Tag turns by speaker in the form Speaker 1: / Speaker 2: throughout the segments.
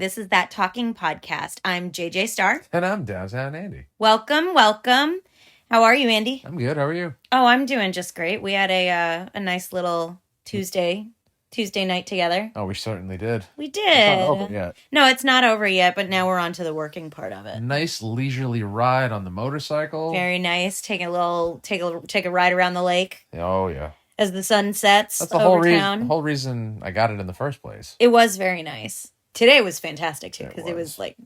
Speaker 1: This is That Talking Podcast. I'm JJ Starr.
Speaker 2: And I'm Downtown Andy.
Speaker 1: Welcome. How are you, Andy?
Speaker 2: I'm good. How are you?
Speaker 1: Oh, I'm doing just great. We had a nice little Tuesday night together.
Speaker 2: Oh, we certainly did.
Speaker 1: We did.
Speaker 2: It's not over yet.
Speaker 1: No, it's not over yet, but now we're on to the working part of it.
Speaker 2: Nice leisurely ride on the motorcycle.
Speaker 1: Very nice. Take a ride around the lake.
Speaker 2: Oh, yeah.
Speaker 1: As the sun sets.
Speaker 2: That's the whole reason I got it in the first place.
Speaker 1: It was very nice. Today was fantastic too, because it was like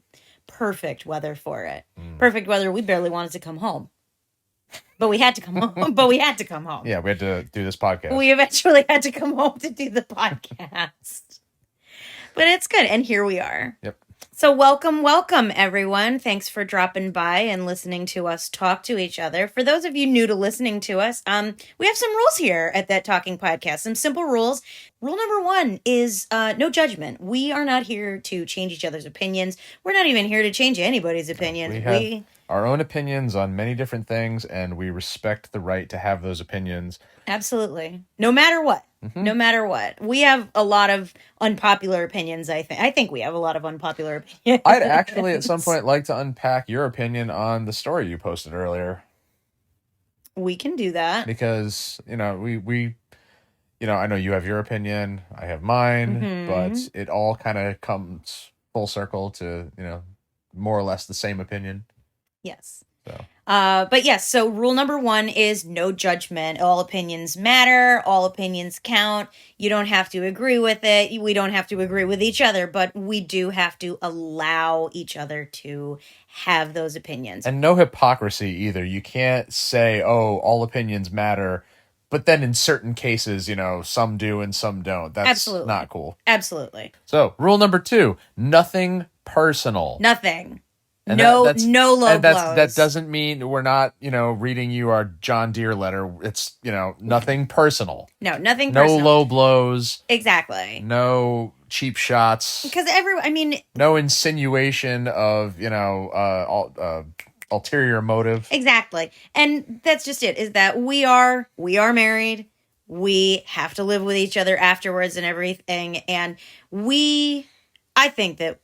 Speaker 1: perfect weather for it. Perfect weather. We barely wanted to come home. But we had to come home.
Speaker 2: Yeah, we had to do this podcast.
Speaker 1: We eventually had to come home to do the podcast. But it's good. And here we are.
Speaker 2: Yep.
Speaker 1: So welcome, everyone. Thanks for dropping by and listening to us talk to each other. For those of you new to listening to us, we have some rules here at That Talking Podcast. Some simple rules. Rule number 1 is no judgment. We are not here to change each other's opinions. We're not even here to change anybody's opinion.
Speaker 2: We have our own opinions on many different things, and we respect the right to have those opinions.
Speaker 1: Absolutely. No matter what. Mm-hmm. No matter what. We have a lot of unpopular opinions, I think. I think we have a lot of unpopular opinions.
Speaker 2: I'd actually at some point like to unpack your opinion on the story you posted earlier.
Speaker 1: We can do that.
Speaker 2: Because, we I know you have your opinion, I have mine, but it all kind of comes full circle to, more or less the same opinion.
Speaker 1: Yes.
Speaker 2: So.
Speaker 1: But yes, so rule number 1 is no judgment. All opinions matter. All opinions count. You don't have to agree with it. We don't have to agree with each other, but we do have to allow each other to have those opinions.
Speaker 2: And no hypocrisy either. You can't say, all opinions matter, but then in certain cases, some do and some don't. That's
Speaker 1: Absolutely.
Speaker 2: Not cool.
Speaker 1: Absolutely.
Speaker 2: So rule number 2, nothing personal.
Speaker 1: Nothing.
Speaker 2: And
Speaker 1: no low blows.
Speaker 2: That doesn't mean we're not, reading you our John Deere letter. It's, nothing personal.
Speaker 1: No, nothing personal.
Speaker 2: No low blows.
Speaker 1: Exactly.
Speaker 2: No cheap shots.
Speaker 1: Because
Speaker 2: no insinuation of, ulterior motive.
Speaker 1: Exactly. And that's just it, is that we are married. We have to live with each other afterwards and everything. And I think that,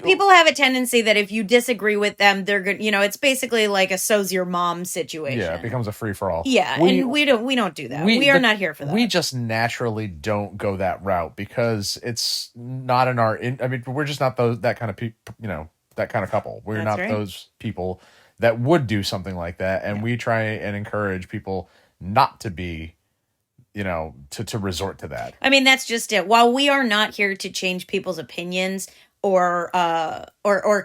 Speaker 1: people have a tendency that if you disagree with them, they're good. It's basically like a so's your mom situation.
Speaker 2: Yeah, it becomes a free for all.
Speaker 1: Yeah, and we don't do that. We are not here for that.
Speaker 2: We just naturally don't go that route because it's not in our. We're just not that kind of people. That kind of couple. We're not those people that would do something like that, and we try and encourage people not to be. To resort to that.
Speaker 1: That's just it. While we are not here to change people's opinions or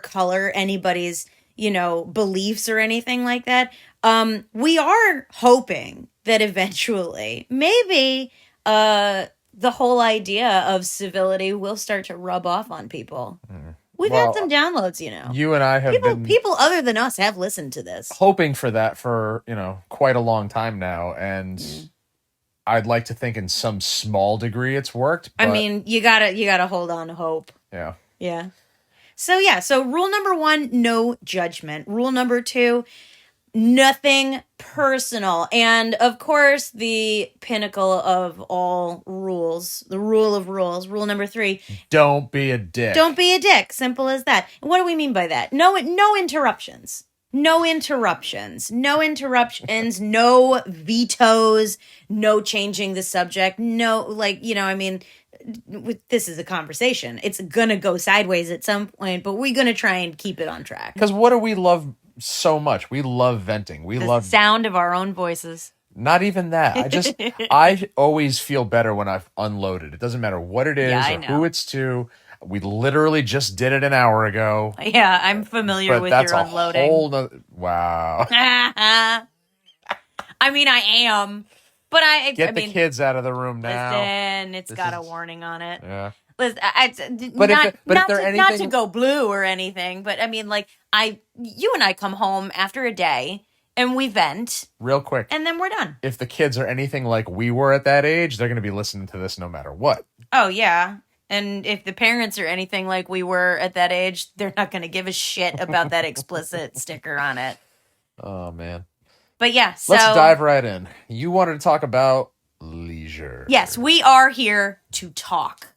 Speaker 1: color anybody's, beliefs or anything like that, we are hoping that eventually maybe the whole idea of civility will start to rub off on people. We've had some downloads,
Speaker 2: You and I have
Speaker 1: people other than us have listened to this.
Speaker 2: Hoping for that for, quite a long time now, and I'd like to think in some small degree it's worked. But
Speaker 1: you gotta hold on to hope.
Speaker 2: Yeah.
Speaker 1: Yeah. So rule number 1, no judgment. Rule number 2, nothing personal. And of course, the pinnacle of all rules, the rule of rules, rule number 3.
Speaker 2: Don't be a dick.
Speaker 1: Don't be a dick. Simple as that. And what do we mean by that? No interruptions. No interruptions, no vetoes, no changing the subject, this is a conversation. It's going to go sideways at some point, but we're going to try and keep it on track.
Speaker 2: Because what do we love so much? We love venting. We love
Speaker 1: the sound of our own voices.
Speaker 2: Not even that. I always feel better when I've unloaded. It doesn't matter what it is or who it's to. We literally just did it an hour ago.
Speaker 1: Yeah, I'm familiar with your unloading.
Speaker 2: Wow.
Speaker 1: I am. But
Speaker 2: Get the kids out of the room now.
Speaker 1: Listen, it's got a warning on it.
Speaker 2: Yeah.
Speaker 1: Listen, not to go blue or anything, but you and I come home after a day and we vent.
Speaker 2: Real quick.
Speaker 1: And then we're done.
Speaker 2: If the kids are anything like we were at that age, they're going to be listening to this no matter what.
Speaker 1: Oh, yeah. And if the parents are anything like we were at that age, they're not going to give a shit about that explicit sticker on it.
Speaker 2: Oh, man.
Speaker 1: But yeah, so...
Speaker 2: Let's dive right in. You wanted to talk about leisure.
Speaker 1: Yes, we are here to talk.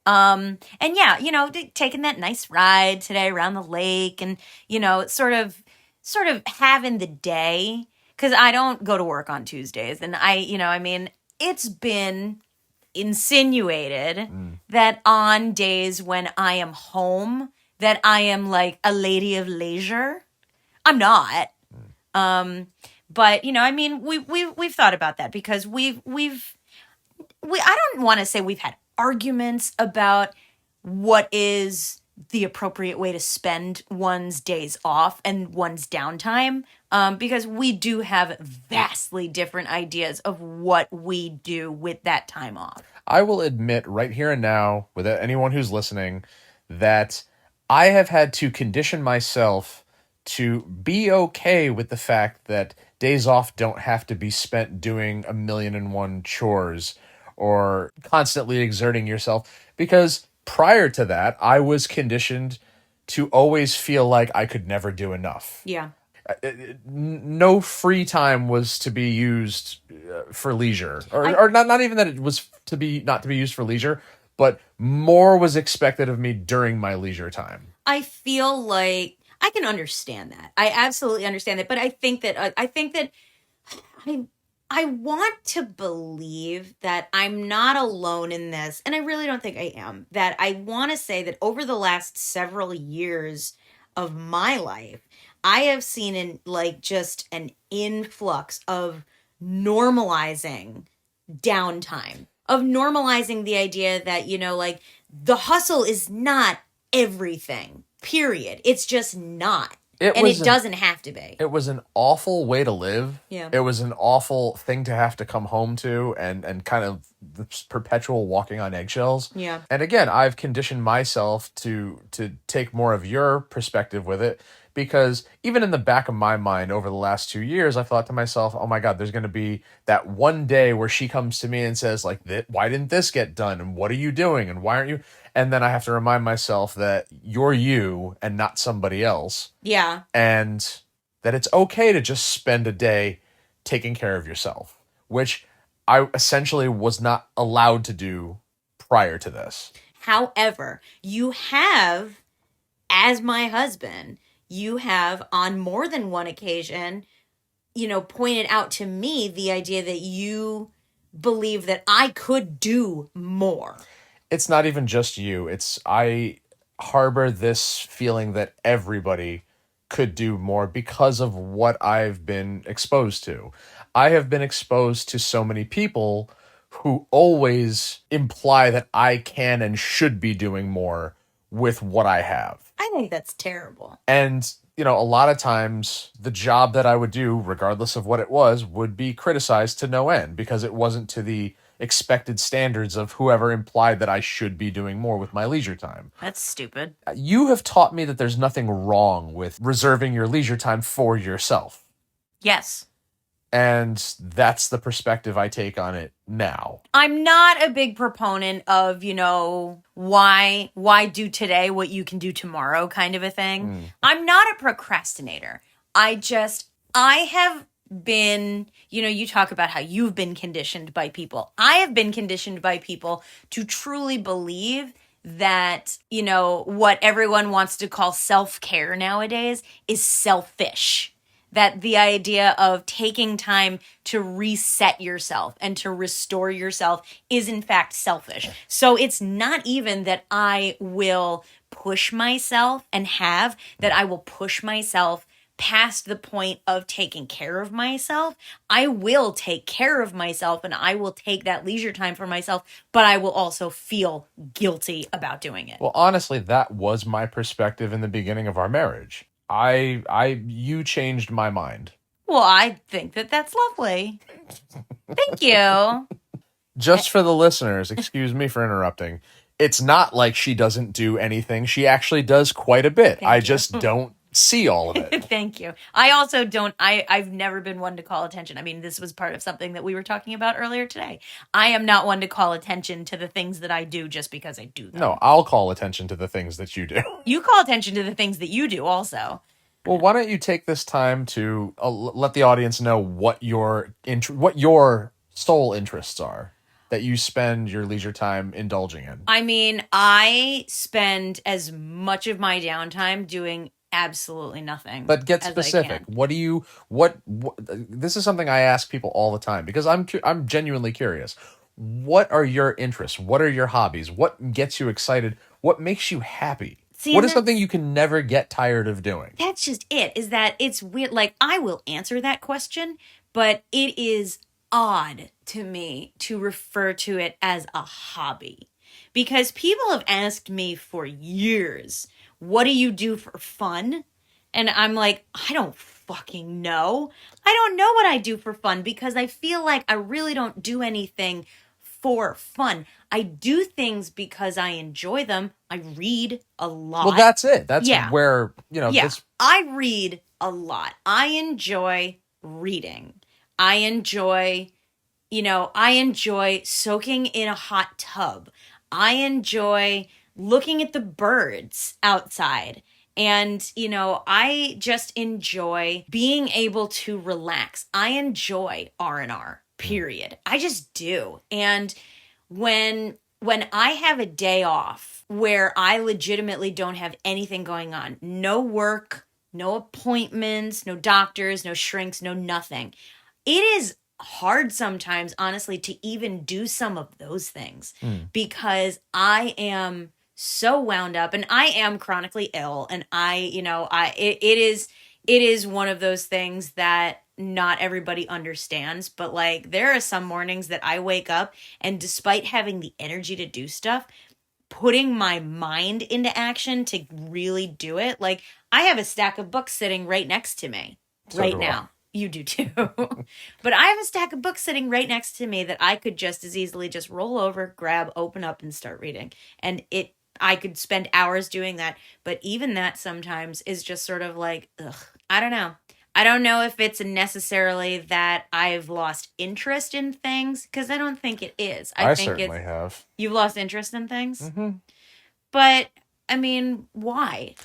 Speaker 1: And yeah, taking that nice ride today around the lake and, sort of having the day because I don't go to work on Tuesdays. And it's been insinuated
Speaker 2: Mm.
Speaker 1: that on days when I am home, that I am like a lady of leisure. I'm not. But we've thought about that because I don't want to say we've had arguments about what is the appropriate way to spend one's days off and one's downtime, because we do have vastly different ideas of what we do with that time off.
Speaker 2: I will admit right here and now, with anyone who's listening, that I have had to condition myself to be okay with the fact that days off don't have to be spent doing a million and one chores or constantly exerting yourself. Because prior to that, I was conditioned to always feel like I could never do enough.
Speaker 1: Yeah.
Speaker 2: No free time was to be used for leisure, or not even that it was to be not to be used for leisure, but more was expected of me during my leisure time.
Speaker 1: I feel like I can understand that. I absolutely understand that, but I think that I want to believe that I'm not alone in this, and I really don't think I am. That I want to say that over the last several years of my life, I have seen just an influx of normalizing downtime, of normalizing the idea that, the hustle is not everything, period. It's just not. It doesn't have to be.
Speaker 2: It was an awful way to live.
Speaker 1: Yeah.
Speaker 2: It was an awful thing to have to come home to and kind of the perpetual walking on eggshells.
Speaker 1: Yeah.
Speaker 2: And again, I've conditioned myself to take more of your perspective with it, because even in the back of my mind over the last 2 years, I thought to myself, oh my God, there's going to be that one day where she comes to me and says, like, why didn't this get done? And what are you doing? And why aren't you? And then I have to remind myself that you're you and not somebody else.
Speaker 1: Yeah.
Speaker 2: And that it's okay to just spend a day taking care of yourself, which I essentially was not allowed to do prior to this.
Speaker 1: However, you have, as my husband, you have on more than one occasion, pointed out to me the idea that you believe that I could do more.
Speaker 2: It's not even just you. I harbor this feeling that everybody could do more because of what I've been exposed to. I have been exposed to so many people who always imply that I can and should be doing more with what I have.
Speaker 1: I think that's terrible.
Speaker 2: And, a lot of times the job that I would do, regardless of what it was, would be criticized to no end because it wasn't to the expected standards of whoever implied that I should be doing more with my leisure time.
Speaker 1: That's stupid.
Speaker 2: You have taught me that there's nothing wrong with reserving your leisure time for yourself.
Speaker 1: Yes.
Speaker 2: And that's the perspective I take on it now.
Speaker 1: I'm not a big proponent of, why do today what you can do tomorrow kind of a thing. I'm not a procrastinator. I have been, you talk about how you've been conditioned by people. I have been conditioned by people to truly believe that, what everyone wants to call self-care nowadays is selfish. That the idea of taking time to reset yourself and to restore yourself is in fact selfish. So it's not even that I will push myself that I will push myself past the point of taking care of myself. I will take care of myself and I will take that leisure time for myself, but I will also feel guilty about doing it.
Speaker 2: Well, honestly, that was my perspective in the beginning of our marriage. You changed my mind.
Speaker 1: Well, I think that that's lovely. Thank you.
Speaker 2: Just for the listeners, excuse me for interrupting. It's not like she doesn't do anything. She actually does quite a bit. I just don't see all of it.
Speaker 1: Thank you. I also don't, I've never been one to call attention. I mean, this was part of something that we were talking about earlier today. I am not one to call attention to the things that I do just because I do them.
Speaker 2: No, I'll call attention to the things that you do.
Speaker 1: You call attention to the things that you do also.
Speaker 2: Well, why don't you take this time to let the audience know what your sole interests are? that you spend your leisure time indulging in?
Speaker 1: I mean, I spend as much of my downtime doing absolutely nothing
Speaker 2: But get
Speaker 1: as I
Speaker 2: specific.
Speaker 1: can.
Speaker 2: What do you what this is something I ask people all the time because I'm genuinely curious. What are your interests? What are your hobbies? What gets you excited? What makes you happy?
Speaker 1: See,
Speaker 2: What
Speaker 1: and
Speaker 2: is something you can never get tired of doing?
Speaker 1: that's just it, is that it's weird. Like, I will answer that question, but it is odd to me to refer to it as a hobby. Because people have asked me for years, what do you do for fun? And I'm like, I don't fucking know. I don't know what I do for fun because I feel like I really don't do anything for fun. I do things because I enjoy them. I read a
Speaker 2: Well,
Speaker 1: lot.
Speaker 2: that's it. That's
Speaker 1: Yeah.
Speaker 2: where,
Speaker 1: Yeah,
Speaker 2: this
Speaker 1: I read a lot. I enjoy reading. I enjoy, I enjoy soaking in a hot tub. I enjoy looking at the birds outside. And, I just enjoy being able to relax. I enjoy R&R, period. I just do. And when I have a day off where I legitimately don't have anything going on, no work, no appointments, no doctors, no shrinks, no nothing. It is hard sometimes, honestly, to even do some of those things because I am so wound up and I am chronically ill and it is one of those things that not everybody understands, but like there are some mornings that I wake up and despite having the energy to do stuff, putting my mind into action to really do it. Like, I have a stack of books sitting right next to me
Speaker 2: so
Speaker 1: right
Speaker 2: do I.
Speaker 1: now. You do too. But I have a stack of books sitting right next to me that I could just as easily just roll over, grab, open up, and start reading. And I could spend hours doing that. But even that sometimes is just sort of like, ugh, I don't know. I don't know if it's necessarily that I've lost interest in things, because I don't think it is. I
Speaker 2: I
Speaker 1: think it's
Speaker 2: certainly have.
Speaker 1: you've lost interest in things.
Speaker 2: Hmm.
Speaker 1: But I mean, why?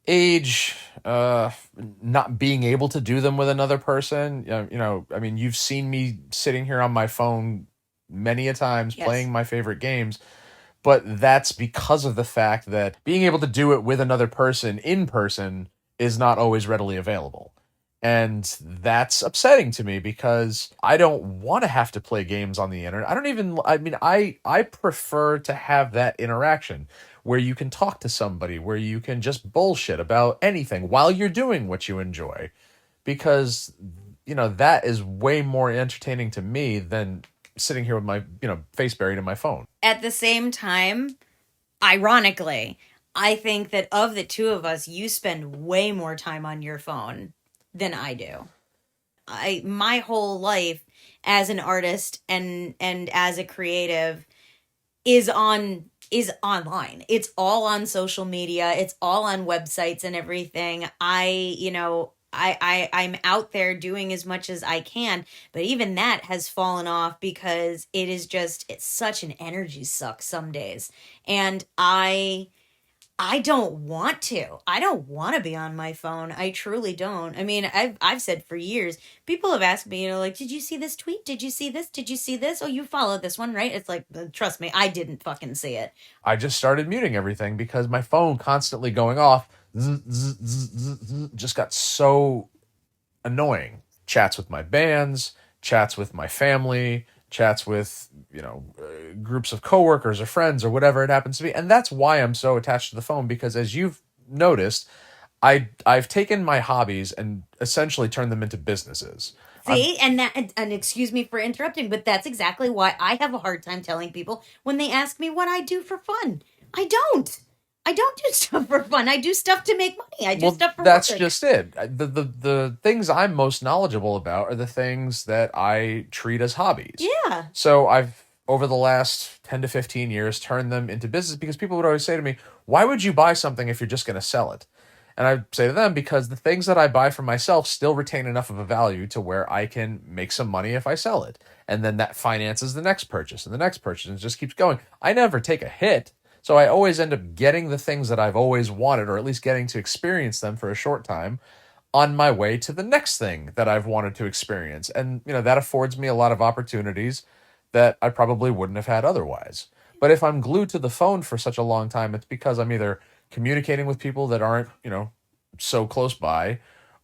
Speaker 2: Age, not being able to do them with another person. I mean, you've seen me sitting here on my phone many a times
Speaker 1: Yes.
Speaker 2: playing my favorite games, but that's because of the fact that being able to do it with another person in person is not always readily available. And that's upsetting to me because I don't want to have to play games on the internet. I mean, I prefer to have that interaction where you can talk to somebody, where you can just bullshit about anything while you're doing what you enjoy. Because, that is way more entertaining to me than sitting here with my, face buried in my phone.
Speaker 1: At the same time, ironically, I think that of the two of us, you spend way more time on your phone than I do. My whole life as an artist and as a creative is online. It's all on social media. It's all on websites and everything. I'm out there doing as much as I can, but even that has fallen off because it's such an energy suck some days. And I don't want to. I don't want to be on my phone. I truly don't. I mean, I've said for years, people have asked me, like, did you see this tweet? Did you see this? Did you see this? Oh, you followed this one, right? It's like, trust me, I didn't fucking see it.
Speaker 2: I just started muting everything because my phone constantly going off just got so annoying. Chats with my bands, chats with my family, chats with, groups of coworkers or friends or whatever it happens to be. And that's why I'm so attached to the phone, because as you've noticed, I've taken my hobbies and essentially turned them into businesses.
Speaker 1: See, and excuse me for interrupting, but that's exactly why I have a hard time telling people when they ask me what I do for fun. I don't. I don't do stuff for fun. I do stuff to make money. I do stuff for
Speaker 2: that's
Speaker 1: work.
Speaker 2: just it. The things I'm most knowledgeable about are the things that I treat as hobbies.
Speaker 1: Yeah.
Speaker 2: So I've, over the last 10 to 15 years, turned them into business because people would always say to me, why would you buy something if you're just going to sell it? And I say to them, because the things that I buy for myself still retain enough of a value to where I can make some money if I sell it. And then that finances the next purchase and the next purchase, and it just keeps going. I never take a hit. So I always end up getting the things that I've always wanted, or at least getting to experience them for a short time on my way to the next thing that I've wanted to experience. And, that affords me a lot of opportunities that I probably wouldn't have had otherwise. But if I'm glued to the phone for such a long time, it's because I'm either communicating with people that aren't, so close by,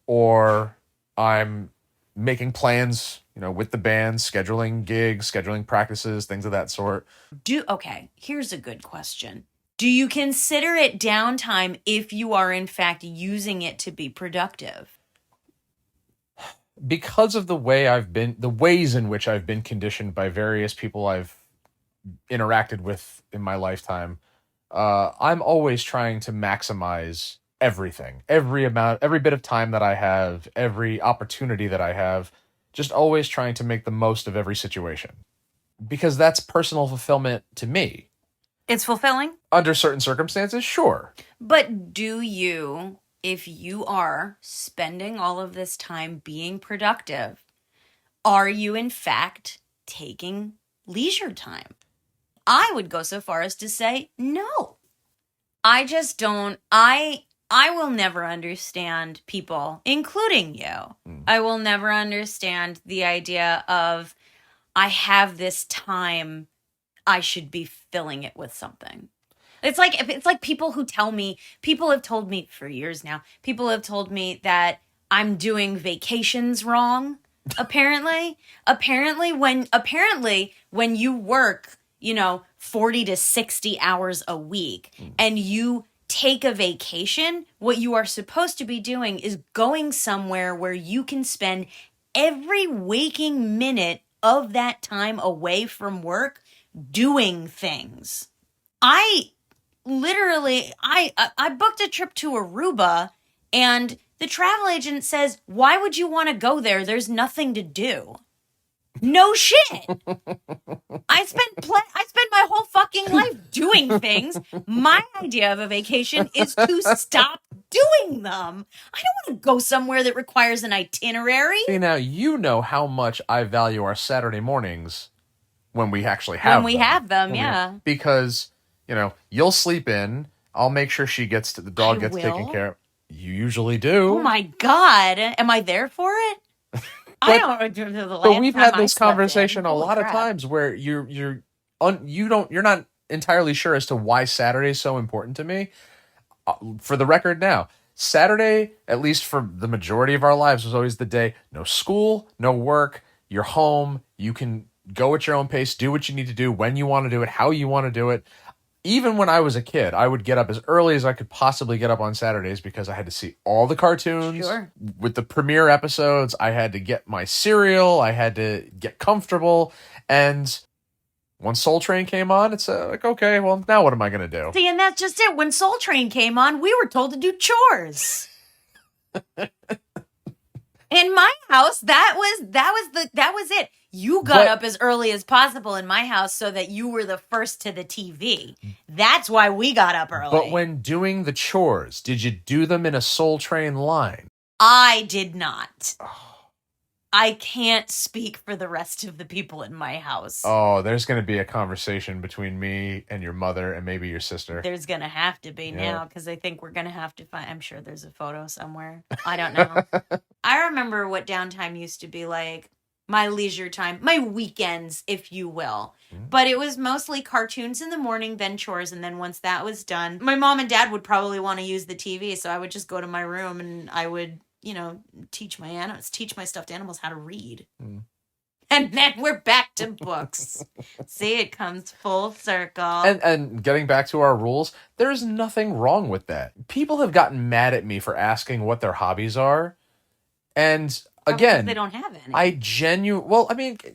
Speaker 2: or I'm making plans, with the band, scheduling gigs, scheduling practices, things of that sort.
Speaker 1: Okay, here's a good question. Do you consider it downtime if you are in fact using it to be productive?
Speaker 2: Because of the ways in which I've been conditioned by various people I've interacted with in my lifetime, I'm always trying to maximize everything, every bit of time that I have, every opportunity that I have, just always trying to make the most of every situation. Because that's personal fulfillment to me.
Speaker 1: It's fulfilling?
Speaker 2: Under certain circumstances, sure.
Speaker 1: But do you, if you are spending all of this time being productive, are you in fact taking leisure time? I would go so far as to say no. I just don't. I will never understand people, including you. I will never understand the idea of I have this time, I should be filling it with something. It's like people have told me for years now, people have told me that I'm doing vacations wrong. Apparently when you work, 40 to 60 hours a week and you take a vacation, what you are supposed to be doing is going somewhere where you can spend every waking minute of that time away from work doing things. I booked a trip to Aruba, and the travel agent says, "Why would you want to go there? There's nothing to do." No shit. I spent my whole fucking life doing things. My idea of a vacation is to stop doing them. I don't want to go somewhere that requires an itinerary.
Speaker 2: See, now you know how much I value our Saturday mornings when we actually have them.
Speaker 1: When we have them, yeah.
Speaker 2: Because, you'll sleep in. I'll make sure the dog gets taken care of. You usually do.
Speaker 1: Oh my God. Am I there for it? I don't remember the last
Speaker 2: But we've
Speaker 1: time
Speaker 2: had
Speaker 1: I
Speaker 2: this
Speaker 1: slept
Speaker 2: conversation
Speaker 1: in.
Speaker 2: a lot
Speaker 1: Crap.
Speaker 2: of times where you're not entirely sure as to why Saturday is so important to me. For the record now, Saturday, at least for the majority of our lives, was always the day. No school, no work. You're home. You can go at your own pace, do what you need to do, when you want to do it, how you want to do it. Even when I was a kid, I would get up as early as I could possibly get up on Saturdays because I had to see all the cartoons.
Speaker 1: Sure.
Speaker 2: With the premiere episodes, I had to get my cereal. I had to get comfortable. And once Soul Train came on, it's okay, well, now what am I going to do?
Speaker 1: See, and that's just it. When Soul Train came on, we were told to do chores. In my house, that was it. You got up as early as possible in my house so that you were the first to the TV. That's why we got up early.
Speaker 2: But when doing the chores, did you do them in a Soul Train line?
Speaker 1: I did not. I can't speak for the rest of the people in my house.
Speaker 2: Oh, there's going to be a conversation between me and your mother and maybe your sister.
Speaker 1: There's going to have to be now because I think we're going to have to find... I'm sure there's a photo somewhere. I don't know. I remember what downtime used to be like. My leisure time, my weekends, if you will. But it was mostly cartoons in the morning, then chores. And then once that was done, my mom and dad would probably want to use the TV. So I would just go to my room and I would, teach my stuffed animals how to read. And then we're back to books. See, it comes full circle.
Speaker 2: And getting back to our rules, there's nothing wrong with that. People have gotten mad at me for asking what their hobbies are. And again,
Speaker 1: they don't have any.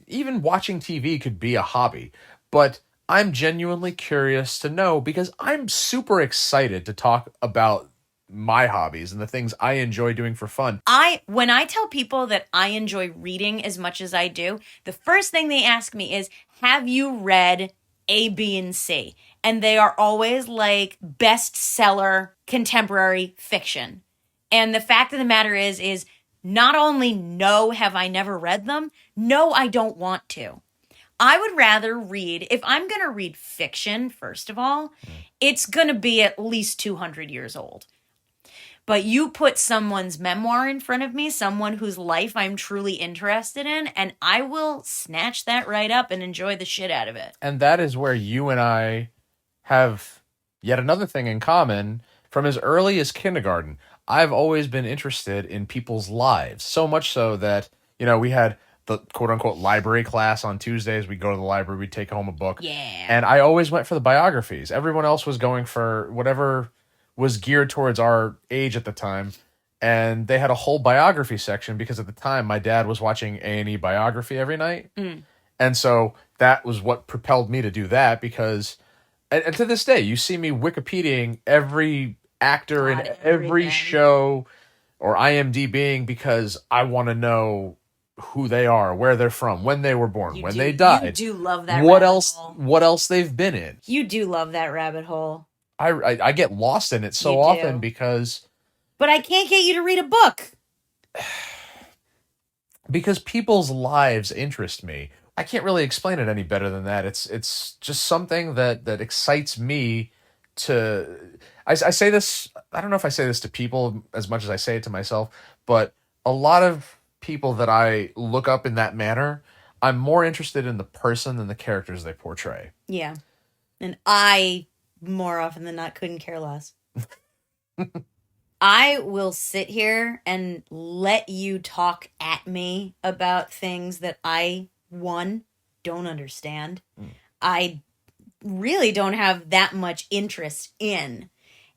Speaker 2: Even watching TV could be a hobby, but I'm genuinely curious to know because I'm super excited to talk about my hobbies and the things I enjoy doing for fun.
Speaker 1: When I tell people that I enjoy reading as much as I do, the first thing they ask me is, have you read A, B, and C? And they are always like bestseller contemporary fiction. And the fact of the matter is not only no, have I never read them, no, I don't want to. I would rather read, if I'm going to read fiction, first of all, it's going to be at least 200 years old. But you put someone's memoir in front of me, someone whose life I'm truly interested in, and I will snatch that right up and enjoy the shit out of it.
Speaker 2: And that is where you and I have yet another thing in common. From as early as kindergarten, I've always been interested in people's lives. So much so that, we had the quote unquote library class on Tuesdays. We'd go to the library, we'd take home a book.
Speaker 1: Yeah.
Speaker 2: And I always went for the biographies. Everyone else was going for whatever was geared towards our age at the time. And they had a whole biography section because at the time my dad was watching A&E biography every night. And so that was what propelled me to do that because, and to this day, you see me Wikipediaing every actor in every show or IMDbing because I want to know who they are, where they're from, when they were born, when they died.
Speaker 1: You do love that
Speaker 2: what
Speaker 1: rabbit
Speaker 2: else,
Speaker 1: hole.
Speaker 2: What else they've been in.
Speaker 1: You do love that rabbit hole.
Speaker 2: I get lost in it so often because...
Speaker 1: But I can't get you to read a book.
Speaker 2: Because people's lives interest me. I can't really explain it any better than that. It's just something that excites me to... I say this... I don't know if I say this to people as much as I say it to myself, but a lot of people that I look up in that manner, I'm more interested in the person than the characters they portray.
Speaker 1: Yeah. And I, more often than not, couldn't care less. I will sit here and let you talk at me about things that I, one, don't understand. I really don't have that much interest in.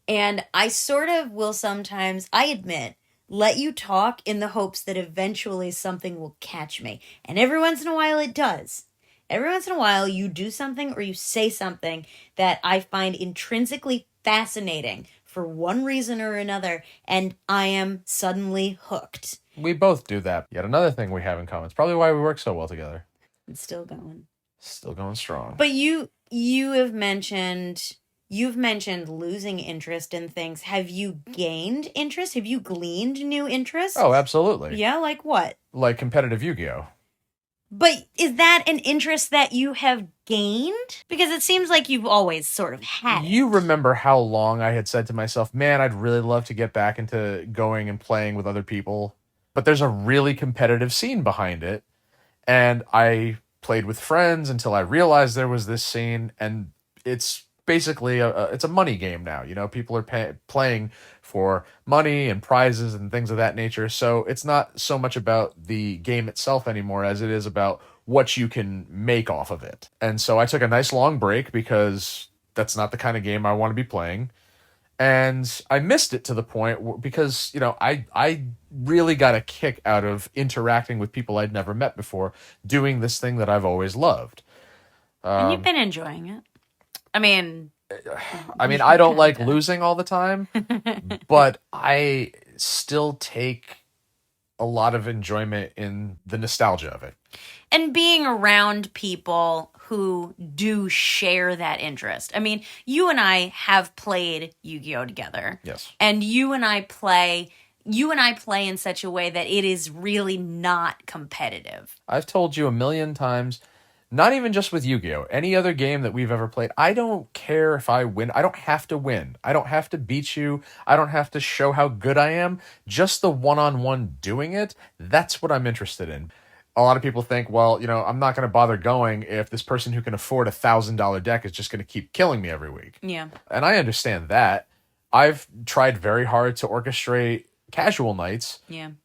Speaker 1: And I sort of will sometimes, I admit, let you talk in the hopes that eventually something will catch me. And every once in a while it does. Every once in a while you do something or you say something that I find intrinsically fascinating for one reason or another, and I am suddenly hooked.
Speaker 2: We both do that. Yet another thing we have in common. It's probably why we work so well together.
Speaker 1: It's still going.
Speaker 2: Still going strong.
Speaker 1: But you've mentioned losing interest in things. Have you gained interest? Have you gleaned new interest?
Speaker 2: Oh, absolutely.
Speaker 1: Yeah, like what?
Speaker 2: Like competitive Yu-Gi-Oh!
Speaker 1: But is that an interest that you have gained? Because it seems like you've always sort of had it.
Speaker 2: You remember how long I had said to myself, man, I'd really love to get back into going and playing with other people. But there's a really competitive scene behind it. And I played with friends until I realized there was this scene. And it's basically it's a money game now. People are playing for money and prizes and things of that nature. So it's not so much about the game itself anymore as it is about what you can make off of it. And so I took a nice long break because that's not the kind of game I want to be playing. And I missed it to the point because, I really got a kick out of interacting with people I'd never met before, doing this thing that I've always loved.
Speaker 1: And you've been enjoying it. I mean,
Speaker 2: I don't like losing all the time, but I still take a lot of enjoyment in the nostalgia of it.
Speaker 1: And being around people who do share that interest. I mean, you and I have played Yu-Gi-Oh! Together.
Speaker 2: Yes.
Speaker 1: And you and I play in such a way that it is really not competitive.
Speaker 2: I've told you a million times, not even just with Yu-Gi-Oh! Any other game that we've ever played, I don't care if I win. I don't have to win. I don't have to beat you. I don't have to show how good I am. Just the one-on-one doing it, that's what I'm interested in. A lot of people think, well, I'm not going to bother going if this person who can afford $1,000 deck is just going to keep killing me every week.
Speaker 1: Yeah.
Speaker 2: And I understand that. I've tried very hard to orchestrate casual nights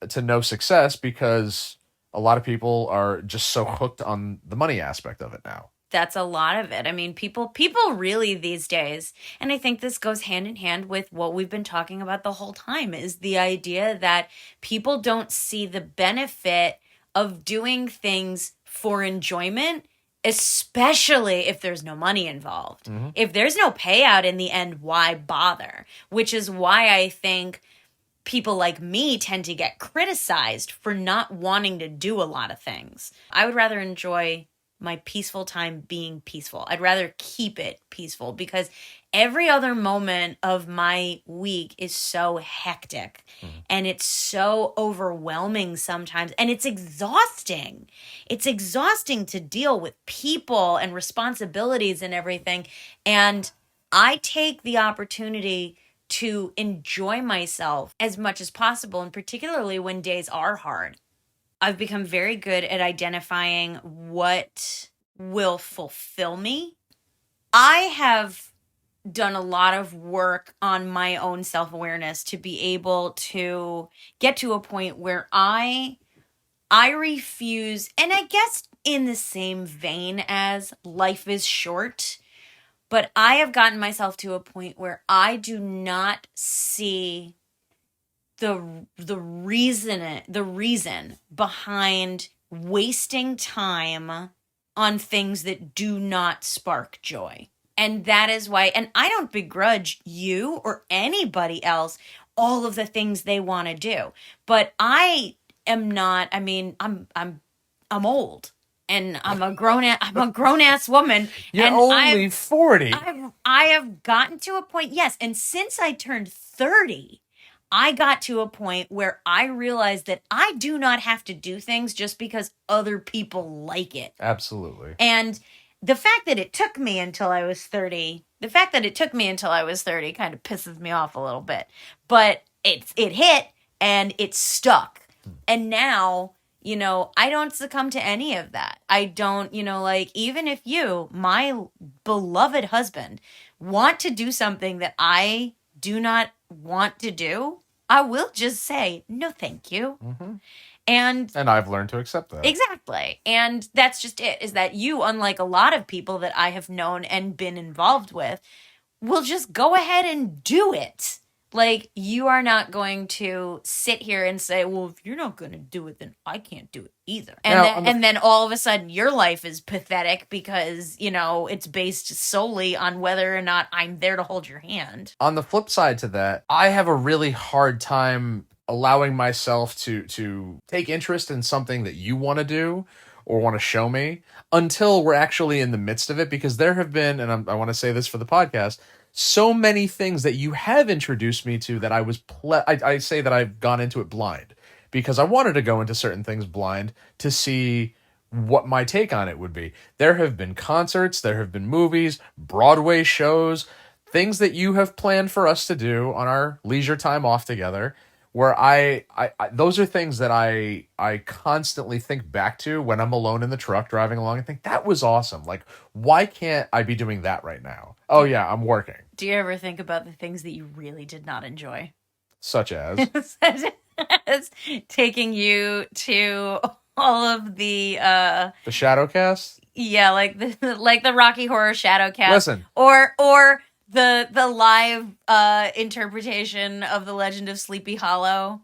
Speaker 2: to no success because a lot of people are just so hooked on the money aspect of it now.
Speaker 1: That's a lot of it. I mean, people really these days, and I think this goes hand in hand with what we've been talking about the whole time, is the idea that people don't see the benefit of doing things for enjoyment, especially if there's no money involved. Mm-hmm. If there's no payout in the end, why bother? Which is why I think people like me tend to get criticized for not wanting to do a lot of things. I would rather enjoy my peaceful time being peaceful. I'd rather keep it peaceful because every other moment of my week is so hectic and it's so overwhelming sometimes, and it's exhausting. It's exhausting to deal with people and responsibilities and everything. And I take the opportunity to enjoy myself as much as possible, and particularly when days are hard. I've become very good at identifying what will fulfill me. I have done a lot of work on my own self-awareness to be able to get to a point where I refuse, and I guess in the same vein as life is short, but I have gotten myself to a point where I do not see the reason behind wasting time on things that do not spark joy. And that is why, and I don't begrudge you or anybody else all of the things they want to do, but I am not. I mean, I'm old, and I'm a grown ass woman.
Speaker 2: You're
Speaker 1: and
Speaker 2: only 40.
Speaker 1: I have gotten to a point, yes, and since I turned 30, I got to a point where I realized that I do not have to do things just because other people like it.
Speaker 2: Absolutely.
Speaker 1: And the fact that it took me until I was 30, kind of pisses me off a little bit. But it hit and it stuck. And now, I don't succumb to any of that. I don't, even if you, my beloved husband, want to do something that I do not want to do, I will just say, no, thank you.
Speaker 2: Mm-hmm.
Speaker 1: And
Speaker 2: I've learned to accept that.
Speaker 1: Exactly. And that's just it, is that you, unlike a lot of people that I have known and been involved with, will just go ahead and do it. Like, you are not going to sit here and say, well, if you're not going to do it, then I can't do it either. And then all of a sudden your life is pathetic because, it's based solely on whether or not I'm there to hold your hand.
Speaker 2: On the flip side to that, I have a really hard time allowing myself to take interest in something that you want to do or want to show me until we're actually in the midst of it, because there have been, and I want to say this for the podcast, so many things that you have introduced me to that I say that I've gone into it blind, because I wanted to go into certain things blind to see what my take on it would be. There have been concerts, there have been movies, Broadway shows, things that you have planned for us to do on our leisure time off together, where I those are things that I constantly think back to when I'm alone in the truck driving along and think, that was awesome. Like, why can't I be doing that right now? Oh yeah, I'm working.
Speaker 1: Do you ever think about the things that you really did not enjoy?
Speaker 2: Such as?
Speaker 1: Such as taking you to all of the
Speaker 2: Shadowcast?
Speaker 1: Yeah, like the Rocky Horror Shadowcast.
Speaker 2: Listen.
Speaker 1: Or the live interpretation of The Legend of Sleepy Hollow,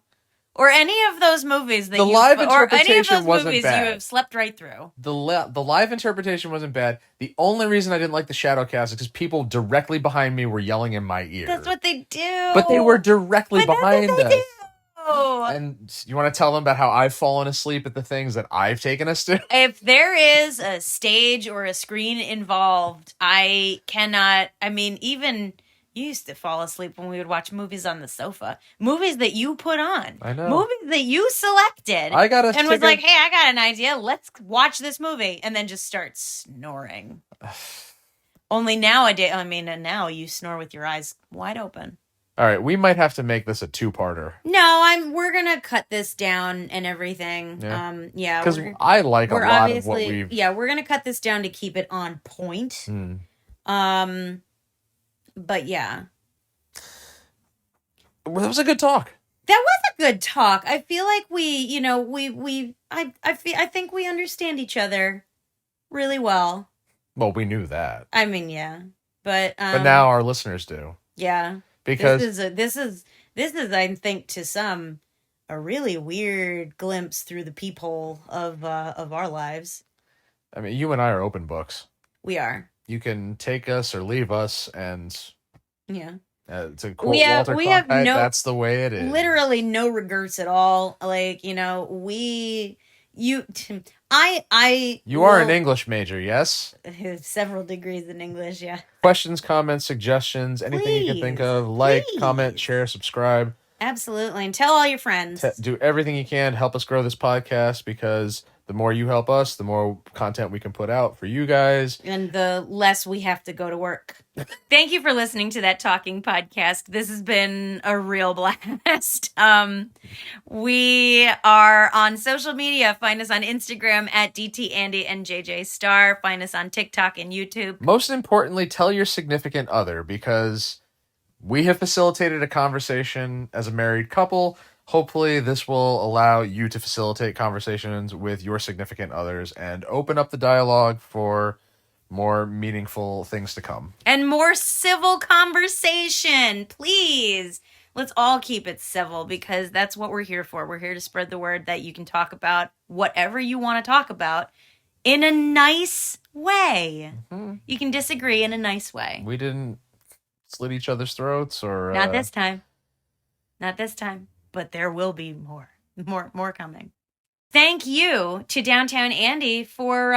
Speaker 1: or any of those movies that you have slept right through.
Speaker 2: The live interpretation wasn't bad. The only reason I didn't like the Shadowcast is because people directly behind me were yelling in my ear.
Speaker 1: That's what they do.
Speaker 2: But they were directly behind us.
Speaker 1: Do.
Speaker 2: And you want to tell them about how I've fallen asleep at the things that I've taken us to?
Speaker 1: If there is a stage or a screen involved, I cannot. I mean, even you used to fall asleep when we would watch movies on the sofa. Movies that you put on.
Speaker 2: I know.
Speaker 1: Movies that you selected.
Speaker 2: And
Speaker 1: was like, hey, I got an idea. Let's watch this movie. And then just start snoring. Only nowadays, now you snore with your eyes wide open.
Speaker 2: All right, we might have to make this a two-parter.
Speaker 1: No, we're gonna cut this down and everything.
Speaker 2: Yeah, because I like a lot of what we've.
Speaker 1: Yeah, we're gonna cut this down to keep it on point. But yeah,
Speaker 2: well, that was a good talk.
Speaker 1: That was a good talk. I feel like I think we understand each other really well.
Speaker 2: Well, we knew that.
Speaker 1: I mean, yeah, but
Speaker 2: now our listeners do.
Speaker 1: Yeah.
Speaker 2: Because
Speaker 1: this is I think to some a really weird glimpse through the peephole of our lives.
Speaker 2: I mean, you and I are open books.
Speaker 1: We are.
Speaker 2: You can take us or leave us, and
Speaker 1: yeah.
Speaker 2: To quote Walter Cronkite, that's the way it is.
Speaker 1: Literally no regrets at all. Like, You
Speaker 2: are an English major, yes?
Speaker 1: Several degrees in English, yeah.
Speaker 2: Questions, comments, suggestions, anything you can think of. Like, comment, share, subscribe.
Speaker 1: Absolutely. And tell all your friends.
Speaker 2: Do everything you can to help us grow this podcast, because the more you help us, the more content we can put out for you guys.
Speaker 1: And the less we have to go to work. Thank you for listening to That Talking Podcast. This has been a real blast. We are on social media. Find us on Instagram at DTAndy and JJ Star. Find us on TikTok and YouTube.
Speaker 2: Most importantly, tell your significant other, because we have facilitated a conversation as a married couple. Hopefully this will allow you to facilitate conversations with your significant others and open up the dialogue for more meaningful things to come.
Speaker 1: And more civil conversation, please. Let's all keep it civil, because that's what we're here for. We're here to spread the word that you can talk about whatever you want to talk about in a nice way. Mm-hmm. You can disagree in a nice way.
Speaker 2: We didn't slit each other's throats or...
Speaker 1: Not this time. Not this time. But there will be more coming. Thank you to Downtown Andy for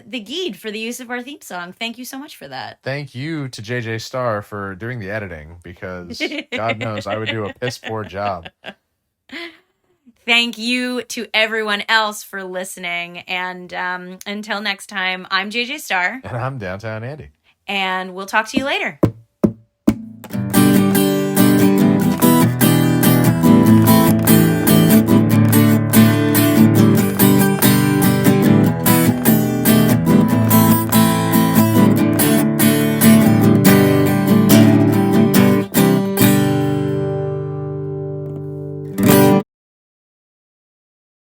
Speaker 1: the guide for the use of our theme song. Thank you so much for that.
Speaker 2: Thank you to JJ Star for doing the editing, because God knows I would do a piss poor job.
Speaker 1: Thank you to everyone else for listening. And until next time, I'm JJ Star.
Speaker 2: And I'm Downtown Andy.
Speaker 1: And we'll talk to you later.